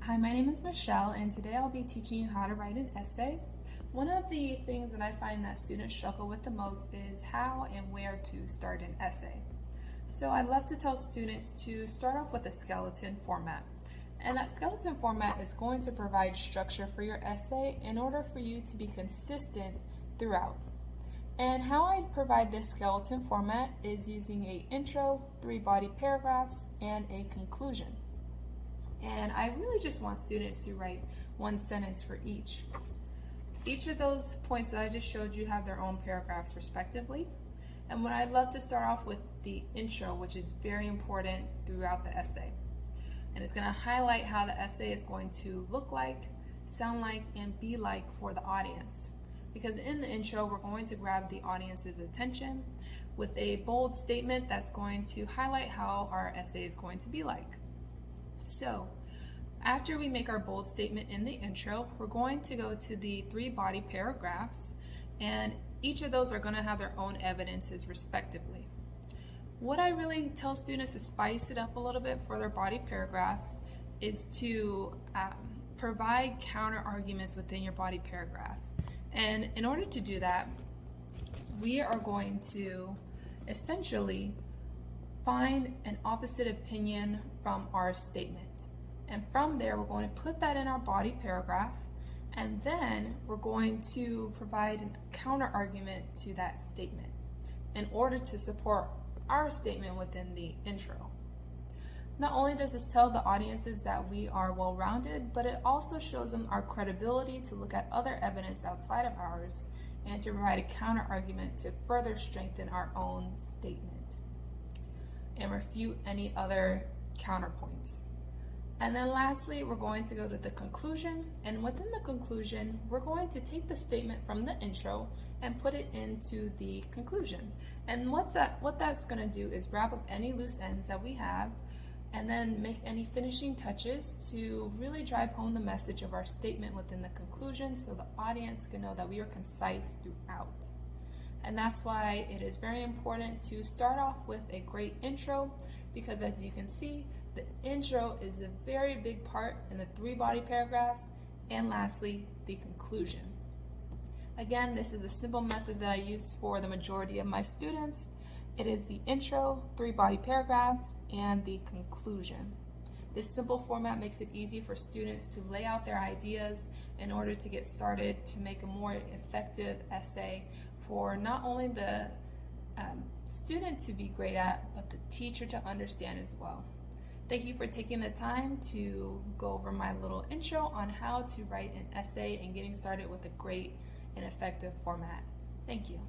Hi, my name is Michelle, and today I'll be teaching you how to write an essay. One of the things that I find that students struggle with the most is how and where to start an essay. So I love to tell students to start off with a skeleton format. And that skeleton format is going to provide structure for your essay in order for you to be consistent throughout. And how I provide this skeleton format is using an intro, 3 body paragraphs, and a conclusion. And I really just want students to write 1 sentence for each. Each of those points that I just showed you have their own paragraphs respectively. And what I'd love to start off with the intro, which is very important throughout the essay. And it's going to highlight how the essay is going to look like, sound like, and be like for the audience. Because in the intro, we're going to grab the audience's attention with a bold statement that's going to highlight how our essay is going to be like. So, after we make our bold statement in the intro, we're going to go to the 3 body paragraphs, and each of those are going to have their own evidences respectively. What I really tell students to spice it up a little bit for their body paragraphs is to provide counter arguments within your body paragraphs. And in order to do that, we are going to essentially find an opposite opinion from our statement. And from there, we're going to put that in our body paragraph, and then we're going to provide a counter argument to that statement in order to support our statement within the intro. Not only does this tell the audiences that we are well-rounded, but it also shows them our credibility to look at other evidence outside of ours and to provide a counter argument to further strengthen our own statement and refute any other counterpoints. And then lastly, we're going to go to the conclusion, and within the conclusion, we're going to take the statement from the intro and put it into the conclusion. And what that's going to do is wrap up any loose ends that we have and then make any finishing touches to really drive home the message of our statement within the conclusion so the audience can know that we are concise throughout. And that's why it is very important to start off with a great intro, because as you can see, the intro is a very big part in the 3 body paragraphs, and lastly, the conclusion. Again, this is a simple method that I use for the majority of my students. It is the intro, 3 body paragraphs, and the conclusion. This simple format makes it easy for students to lay out their ideas in order to get started to make a more effective essay for not only the student to be great at, but the teacher to understand as well. Thank you for taking the time to go over my little intro on how to write an essay and getting started with a great and effective format. Thank you.